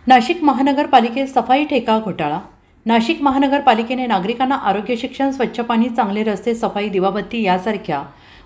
नाशिक महानगरपालिकेत सफाई ठेका घोटाळा। नाशिक महानगरपालिकेने नागरिकांना आरोग्य, शिक्षण, स्वच्छ पाणी, चांगले रस्ते, सफाई, दिवाबत्ती यासारख्या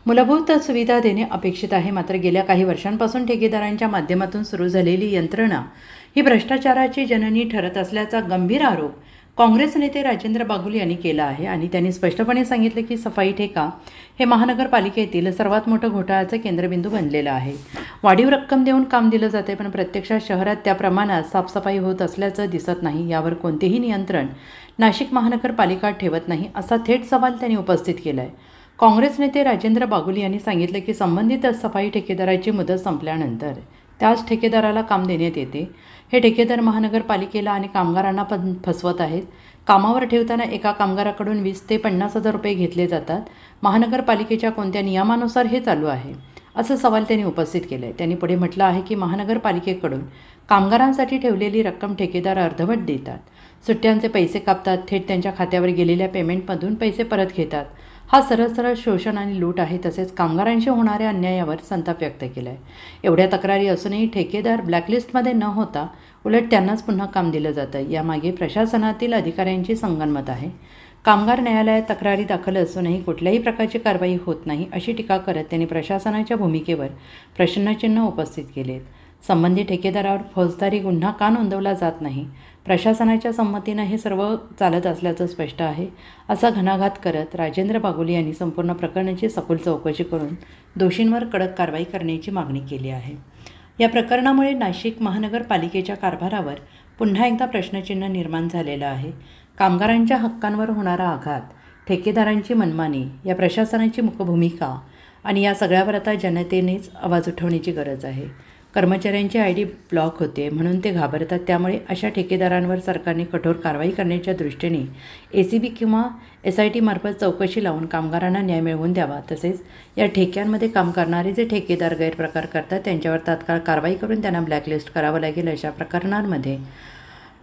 मूलभूत सुविधा देणे अपेक्षित आहे। मात्र गेल्या काही वर्षांपासून ठेकेदारांच्या माध्यमातून सुरू झालेली यंत्रणा ही भ्रष्टाचाराची जननी ठरत असल्याचा गंभीर आरोप काँग्रेस नेते राजेंद्र बागुल यांनी केला आहे आणि त्यांनी स्पष्टपणे सांगितले की सफाई ठेका हे महानगरपालिकेतील सर्वात मोठं घोटाळ्याचं केंद्रबिंदू बनलेलं आहे। वाढीव रक्कम देऊन काम दिलं जाते, पण प्रत्यक्षात शहरात त्या प्रमाणात साफसफाई होत असल्याचं दिसत नाही। यावर कोणतेही नियंत्रण नाशिक महानगरपालिका ठेवत नाही, असा थेट सवाल त्यांनी उपस्थित केला आहे। काँग्रेस नेते राजेंद्र बागुल यांनी सांगितलं की संबंधित सफाई ठेकेदाराची मुदत संपल्यानंतर त्याच ठेकेदाराला काम देण्यात येते। हे ठेकेदार महानगरपालिकेला आणि कामगारांना पण फसवत आहेत। कामावर ठेवताना एका कामगाराकडून 20 ते 50 हजार रुपये घेतले जातात। महानगरपालिकेच्या कोणत्या नियमानुसार हे चालू आहे, असं सवाल त्यांनी उपस्थित केलं आहे। त्यांनी पुढे म्हटलं आहे की महानगरपालिकेकडून कामगारांसाठी ठेवलेली रक्कम ठेकेदार अर्धवट देतात, सुट्ट्यांचे पैसे कापतात, थेट त्यांच्या खात्यावर गेलेल्या पेमेंटमधून पैसे परत घेतात। हा सरळ शोषण आणि लूट आहे। तसेच कामगारांशी होणाऱ्या अन्यायावर संताप व्यक्त केला आहे। एवढ्या तक्रारी असूनही ठेकेदार ब्लॅकलिस्टमध्ये न होता उलट त्यांनाच पुन्हा काम दिलं जातं। यामागे प्रशासनातील अधिकाऱ्यांची संगनमत आहे। कामगार न्यायालयात तक्रारी दाखल असूनही कुठल्याही प्रकारची कारवाई होत नाही, अशी टीका करत त्यांनी प्रशासनाच्या भूमिकेवर प्रश्नचिन्ह उपस्थित केलेत। संबंधित ठेकेदारावर फौजदारी गुन्हा का नोंदवला जात नाही? प्रशासनाच्या संमतीनं हे सर्व चालत असल्याचं स्पष्ट आहे, असा घणाघात करत राजेंद्र बागुल यांनी संपूर्ण प्रकरणाची सखोल चौकशी करून दोषींवर कडक कारवाई करण्याची मागणी केली आहे। या प्रकरणामुळे नाशिक महानगरपालिकेच्या कारभारावर पुन्हा एकदा प्रश्नचिन्ह निर्माण झालेलं आहे। कामगारांच्या हक्कांवर होणारा आघात, ठेकेदारांची मनमानी, या प्रशासनाची मुख्य भूमिका आणि या सगळ्यावर आता जनतेनेच आवाज उठवण्याची गरज आहे। कर्मचाऱ्यांचे ID ब्लॉक होते म्हणून ते घाबरतात, त्यामुळे अशा ठेकेदारांवर सरकारने कठोर कारवाई करण्याच्या दृष्टीने ACB किंवा SIT मार्फत चौकशी लावून कामगारांना न्याय मिळवून द्यावा। तसेच या ठेक्यांमध्ये काम करणारे जे ठेकेदार गैरप्रकार करतात त्यांच्यावर तात्काळ कारवाई करून त्यांना ब्लॅकलिस्ट करावं लागेल। अशा प्रकरणांमध्ये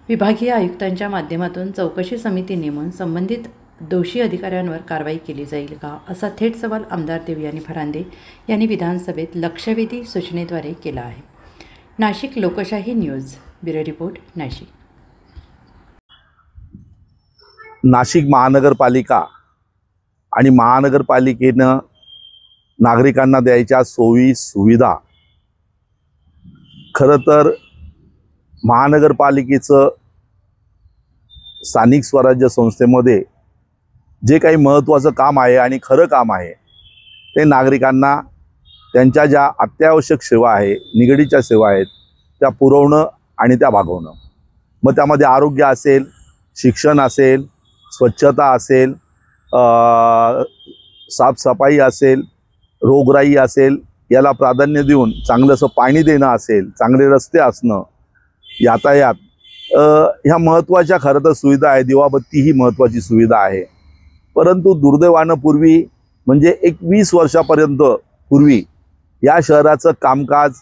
विभागीय आयुक्तांच्या माध्यमातून चौकशी समिती नेमून संबंधित दोषी अधिकाऱ्यांवर कारवाई केली जाईल का, असा थेट सवाल आमदार देवयानी फरांदे यांनी विधानसभेत लक्षवेधी सूचनेद्वारे केला आहे। नाशिक लोकशाही news bureau report, Nashik. Nashik महानगरपालिका आणि महानगरपालिकेनं नागरिकांना द्यायच्या सोयी सुविधा, खरं तर महानगरपालिकेचं स्थानिक स्वराज्य संस्थेमध्ये जे काही महत्त्वाचं काम आहे आणि खरं काम आहे ते नागरिकांना त्यांच्या ज्या अत्यावश्यक सेवा आहे, निगडीच्या सेवा आहेत त्या पुरवणं आणि त्या भागवणं। मग त्यामध्ये आरोग्य असेल, शिक्षण असेल, स्वच्छता असेल, साफसफाई असेल, रोगराई असेल, याला प्राधान्य देऊन चांगलंसं पाणी देणं असेल, चांगले रस्ते असणं, यातायात, ह्या महत्त्वाच्या खरं तर सुविधा आहे। दिवाबत्ती ही महत्त्वाची सुविधा आहे। परंतु दुर्दैवानं पूर्वी म्हणजे 20 वर्षापर्यंत पूर्वी या शहराचं कामकाज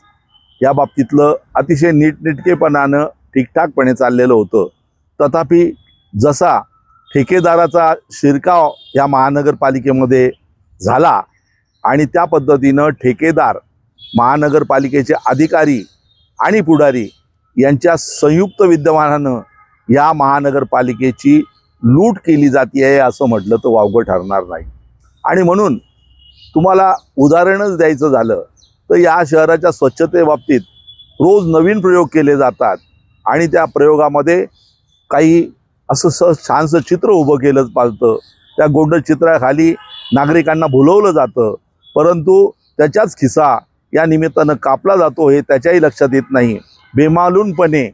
या बाबतीतलं अतिशय नीटनेटकेपणानं ठीकठाकपणे चाललेलं होतं। तथापि जसा ठेकेदाराचा शिरकाव या महानगरपालिकेमध्ये झाला आणि त्या पद्धतीनं ठेकेदार, महानगरपालिकेचे अधिकारी आणि पुढारी यांच्या संयुक्त विद्यमानानं या महानगरपालिकेची लूट केली जाते आहे असं म्हटलं तर वावगं ठरणार नाही। आणि म्हणून तुम्हाला उदाहरणच द्यायचं झालं तर या शहराच्या स्वच्छतेबाबतीत रोज नवीन प्रयोग केले जातात आणि त्या प्रयोगामध्ये काही असं छानसं चित्र उभं केलं पाहतं, त्या गोंड चित्राखाली नागरिकांना भुलवलं जातं, परंतु त्याच्याच खिसा या निमित्तानं कापला जातो हे त्याच्याही लक्षात येत नाही। बेमालूनपणे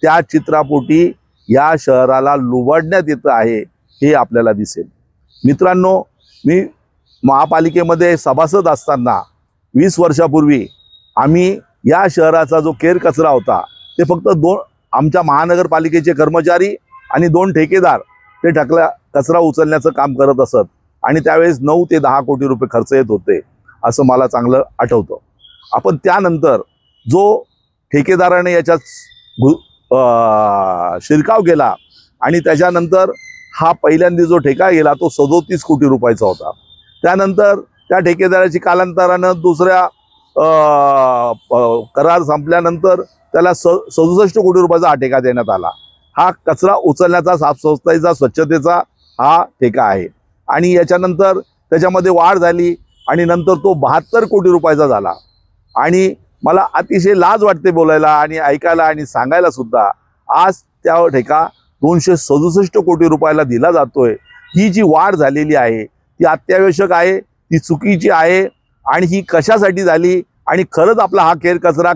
त्या चित्रापोटी या शहराला लुबाडण्यात येतं आहे हे आपल्याला दिसेल। मित्रांनो, मी महापालिकेमध्ये सभासद असताना 20 वर्षापूर्वी आम्ही या शहराचा जो केर कचरा होता ते फक्त आमच्या महानगरपालिकेचे कर्मचारी आणि 2 ठेकेदार ते कचरा उचलण्याचं काम करत असत आणि त्यावेळेस 9 ते 10 कोटी रुपये खर्च येत होते असं मला चांगलं आठवतं। आपण त्यानंतर जो ठेकेदाराने याच्यात शिरकाव केला आणि त्याच्यानंतर हा पहिल्यांदा जो ठेका गेला तो 37 कोटी रुपयाचा होता। त्यानंतर त्या ठेकेदाराची कालांतरानं दुसऱ्या करार संपल्यानंतर त्याला 67 कोटी रुपयाचा हा ठेका देण्यात आला। हा कचरा उचलण्याचा, साफसफाईचा, स्वच्छतेचा हा ठेका आहे। आणि याच्यानंतर त्याच्यामध्ये वाढ झाली आणि नंतर तो 72 कोटी रुपयाचा झाला। आणि मला अतिशय लाज वाटते बोलायला आणि ऐकायला आणि सांगायला सुद्धा, आज त्या ठेका 267 कोटी रुपयाला दिला जातोय। ही जी वाढ झालेली आहे ती अत्यावश्यक आहे, ती चुकीची आहे। आणि ही कशासाठी झाली आणि खरंच आपला हा केर कचरा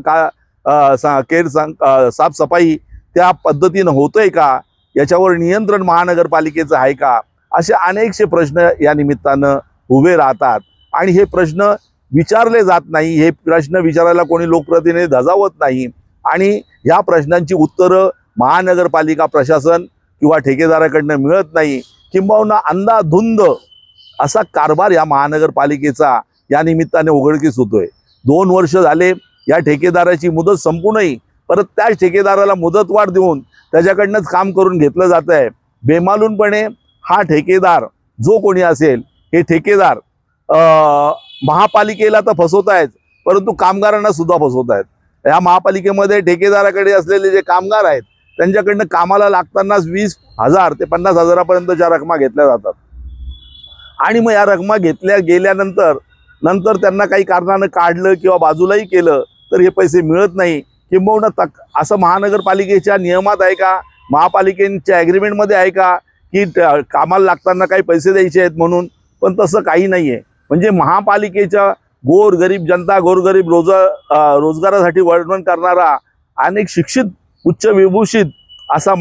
साफसफाई त्या पद्धतीनं होतोय का, याच्यावर नियंत्रण महानगरपालिकेचं आहे का, असे अनेकसे प्रश्न या निमित्तानं उभे राहतात। आणि हे प्रश्न विचारले जात नाही, हे प्रश्न विचारायला कोणी लोकप्रतिनिधी धजावत नाही। आणि ह्या प्रश्नांची उत्तरं महानगरपालिका प्रशासन किंवा ठेकेदाराकडनं मिळत नाही, किंबहुना अंधाधुंद असा कारभार या महानगरपालिकेचा या निमित्ताने उघडकीस होतोय। 2 वर्ष झाले या ठेकेदाराची मुदत संपू नये, परत त्याच ठेकेदाराला मुदतवाढ देऊन त्याच्याकडनंच काम करून घेतलं जात आहे। बेमालूनपणे हा ठेकेदार जो कोणी असेल, हे ठेकेदार महापालिकेला तर फसवत आहेत, परंतु कामगारांना सुद्धा फसवत आहेत। या महापालिकेमध्ये ठेकेदाराकडे असलेले जे कामगार आहेत त्यांच्याकडनं कामाला लागतानाच 20,000 ते 50,000पर्यंतच्या रकमा घेतल्या जातात। आणि मग या रकमा घेतल्या गेल्यानंतर त्यांना काही कारणानं काढलं किंवा बाजूलाही केलं तर हे पैसे मिळत नाही, किंबहुना असं महानगरपालिकेच्या नियमात आहे का, महापालिकेच्या ॲग्रीमेंटमध्ये आहे का की कामाला लागताना काही पैसे द्यायचे आहेत म्हणून? पण तसं काही नाही आहे। म्हणजे महापालिकेच्या गोरगरीब जनता, गोरगरीब रोजगारासाठी वर्णन करणारा अनेक शिक्षित, उच्च विभूषित असा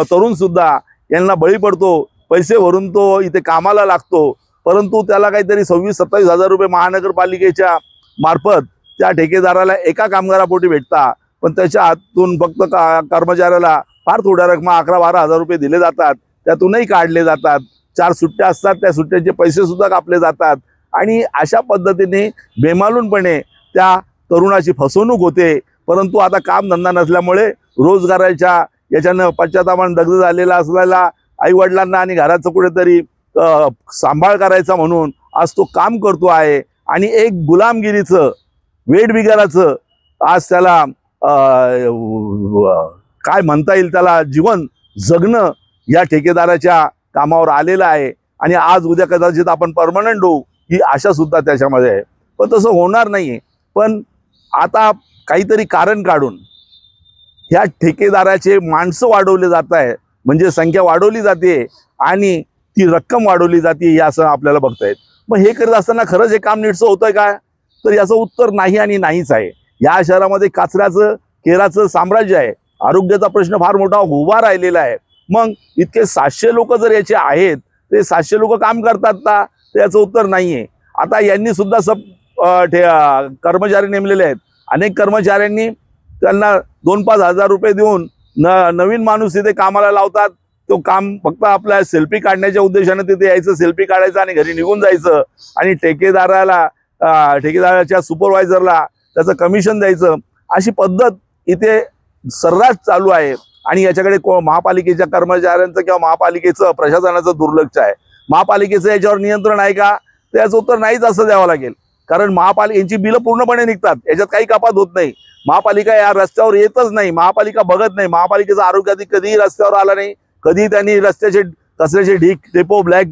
तरुणसुद्धा यांना बळी पडतो। पैसे भरून तो इथे कामाला लागतो, परंतु त्याला काहीतरी 26-27 हजार रुपये महानगरपालिकेच्या मार्फत त्या ठेकेदाराला एका कामगारापोटी भेटता, पण त्याच्या हातून फक्त कर्मचाऱ्याला फार थोड्या रकमा 11-12 हजार रुपये दिले जातात, त्यातूनही काढले जातात। 4 सुट्ट्या असतात, त्या सुट्ट्याचे पैसे सुद्धा कापले जातात। आणि अशा पद्धतीने बेमालूनपणे त्या तरुणाची फसवणूक होते। परंतु आता कामधंदा नसल्यामुळे रोजगाराच्या याच्यानं पश्चातापानं दग्ध झालेला असलेला आईवडिलांना आणि घराचं कुठेतरी सांभाळ करायचा म्हणून आज तो काम करतो आहे। आणि एक गुलामगिरीचं, वेठबिगाराचं आज त्याला काय म्हणता येईल, त्याला जीवन जगणं या ठेकेदाराच्या कामावर आलेलं आहे। आणि आज उद्या कदाचित आपण परमनंट होऊ ही आशा सुद्धा त्याच्यामध्ये आहे, पण तसं होणार नाही। पण आता काहीतरी कारण काढून ह्या ठेकेदाराचे माणसं वाढवले जात आहे, म्हणजे संख्या वाढवली जाते आणि ती रक्कम वाढवली जाते, असं आपल्याला बघता येत। मग हे करत असताना खरंच हे काम नीटसं होतंय का, तर याचं उत्तर नाही आणि नाहीच आहे। या शहरामध्ये कचऱ्याचं, केराचं साम्राज्य आहे, आरोग्याचा प्रश्न फार मोठा उभा राहिलेला आहे। मग इतके 700 लोक जर याचे आहेत, ते 700 लोक काम करतात का, तर याचं उत्तर नाही आहे। आता यांनी सुद्धा कर्मचारी नेमलेले आहेत, अनेक कर्मचाऱ्यांनी त्यांना 2-5 हजार रुपये देऊन नवीन माणूस तिथे कामाला लावतात। तो काम फक्त आपल्या सेल्फी काढण्याच्या उद्देशाने तिथे यायचं, सेल्फी काढायचं आणि घरी निघून जायचं। आणि ठेकेदाराच्या सुपरवायझरला त्याचं कमिशन द्यायचं, अशी पद्धत इथे सर्रास चालू आहे। आणि याच्याकडे महापालिकेच्या कर्मचाऱ्यांचं किंवा महापालिकेचं प्रशासनाचं दुर्लक्ष आहे। महापालिकेचं याच्यावर नियंत्रण आहे का, तर याचं उत्तर नाहीच असं द्यावं लागेल। कारण यांची बिलं पूर्णपणे निघतात, याच्यात काही कपात होत नाही। महापालिका या रस्त्यावर येतच नाही, महापालिका बघत नाही, महापालिकेचा आरोग्य अधिकारी कधीही रस्त्यावर आला नाही, कधी त्यांनी रस्त्याचे कचऱ्याचे ढीक, डेपो, ब्लॅक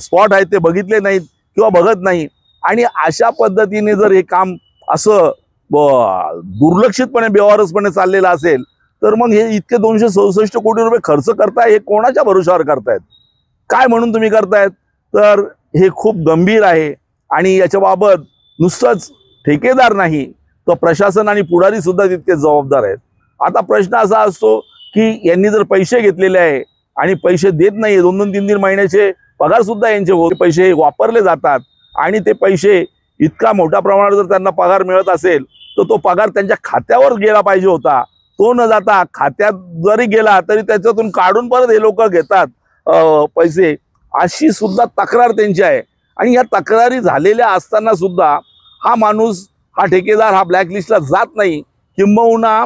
स्पॉट आहेत ते बघितले नाहीत किंवा बघत नाही। आणि अशा पद्धतीने जर हे काम असं दुर्लक्षितपणे, बेवारसपणे चाललेलं असेल, तर मग हे इतके 267 कोटी रुपये खर्च करताय, हे कोणाच्या भरोशावर करतायत, काय म्हणून तुम्ही करतायत, तर हे खूप गंभीर आहे। आणि याच्याबाबत नुसतंच ठेकेदार नाही, तर प्रशासन आणि पुढारी सुद्धा तितके जबाबदार आहेत। आता प्रश्न असा असतो की यांनी जर पैसे घेतलेले आहे आणि पैसे देत नाही, 2-3 महिन्याचे पगार सुद्धा यांचे पैसे वापरले जातात। आणि ते पैसे इतका मोठ्या प्रमाणात जर त्यांना पगार मिळत असेल, तर तो पगार त्यांच्या खात्यावर गेला पाहिजे होता, तो न जाता खात्यात जरी गेला तरी त्याच्यातून काढून परत हे लोक घेतात पैसे, अशी सुद्धा तक्रार त्यांची आहे। आणि या तक्रारी झालेल्या असताना सुद्धा हा माणूस, हा ठेकेदार हा ब्लॅकलिस्टला जात नाही, किंबहुना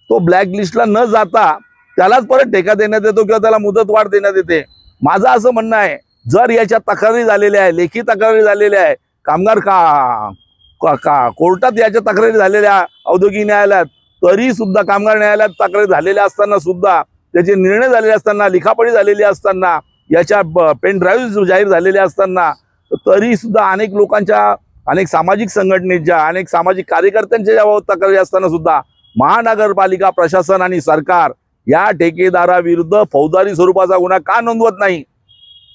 तो ब्लॅकलिस्टला न जाता त्यालाच परत ठेका देण्यात येतो किंवा त्याला मुदतवाढ देण्यात येते। माझं असं म्हणणं आहे, जर याच्या तक्रारी झालेल्या आहे, लेखी तक्रारी झालेल्या आहे, कामगार कोर्टात याच्या तक्रारी झालेल्या, औद्योगिक न्यायालयात, तरी सुद्धा कामगार न्यायालयात तक्रारी झालेल्या असताना सुद्धा, त्याचे निर्णय झालेले असताना, लिखापडी झालेली असताना, याच्या पेन ड्राईव्ह जाहीर झालेले असताना, तरी सुद्धा अनेक लोकांच्या, अनेक सामाजिक संघटनेच्या, अनेक सामाजिक कार्यकर्त्यांच्या याबाबत तक्रारी असताना सुद्धा महानगरपालिका प्रशासन आणि सरकार या ठेकेदाराविरुद्ध फौजदारी स्वरूपाचा गुन्हा का नोंदवत नाही?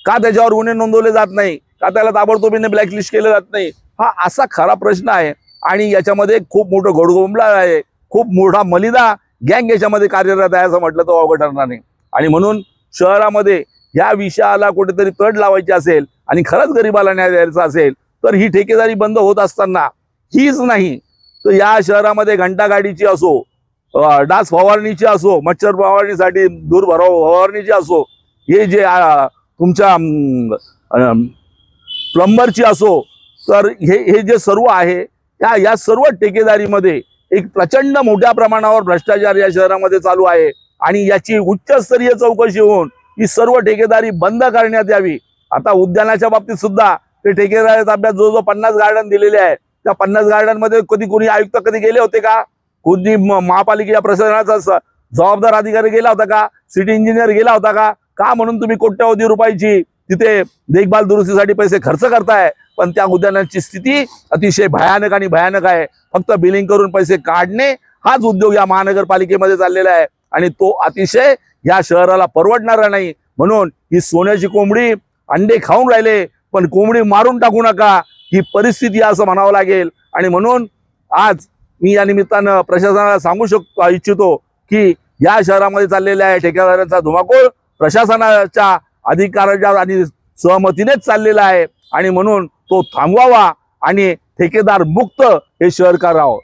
का त्याच्यावर गुन्हे नोंदवले जात नाही? का त्याला ताबडतोबीने ब्लॅकलिस्ट केलं जात नाही? हा असा खरा प्रश्न आहे. आणि याच्यामध्ये खूप मोठं घोडगोंबला आहे, खूप मोठा मलिदा गँग याच्यामध्ये कार्यरत आहे असं म्हटलं तर अवघड ठरणार नाही. आणि म्हणून शहरामध्ये या विषयाला कुठेतरी तड लावायची असेल आणि खरंच गरिबाला न्याय द्यायचा असेल तर ही ठेकेदारी बंद होत असताना हीच नाही तर या शहरामध्ये घंटागाडीची असो, डास फवारणीची असो, मच्छर फवारणीसाठी दूर फवारणीची असो, हे जे तुमच्या प्लंबरची असो, तर हे जे सर्व आहे या सर्व ठेकेदारीमध्ये एक प्रचंड मोठ्या प्रमाणावर भ्रष्टाचार या शहरामध्ये चालू आहे. आणि याची उच्चस्तरीय चौकशी होऊन ही सर्व ठेकेदारी बंद करण्यात यावी. आता उद्यानाच्या बाबतीत सुद्धा ते ठेकेदारी ताब्यात जो 50 गार्डन दिलेले आहे, त्या 50 गार्डन मध्ये कोणी आयुक्त कधी गेले होते का? कोणी महापालिकेच्या प्रशासनाचा जबाबदार अधिकारी गेला होता का? सिटी इंजिनियर गेला होता का? का म्हणून तुम्ही कोट्यवधी रुपयाची तिथे देखभाल दुरुस्तीसाठी पैसे खर्च करताय, पण त्या उद्यानाची स्थिती अतिशय भयानक आणि भयानक आहे. फक्त बिलिंग करून पैसे काढणे हाच उद्योग या महानगरपालिकेमध्ये चाललेला आहे आणि तो अतिशय या शहराला परवडणारा नाही. म्हणून ही सोन्याची कोंबडी अंडे खाऊन राहिले, पण कोंबडी मारून टाकू नका, ही परिस्थिती असं म्हणावं लागेल. आणि म्हणून आज मी या निमित्तानं प्रशासनाला सांगू इच्छितो की या शहरामध्ये चाललेल्या आहे ठेकेदारांचा धुमाकूळ प्रशासनाच्या अधिकाराच्या आणि सहमतीनेच चाललेला आहे. आणि म्हणून तो थांबवावा आणि ठेकेदार मुक्त हे शहर करावं.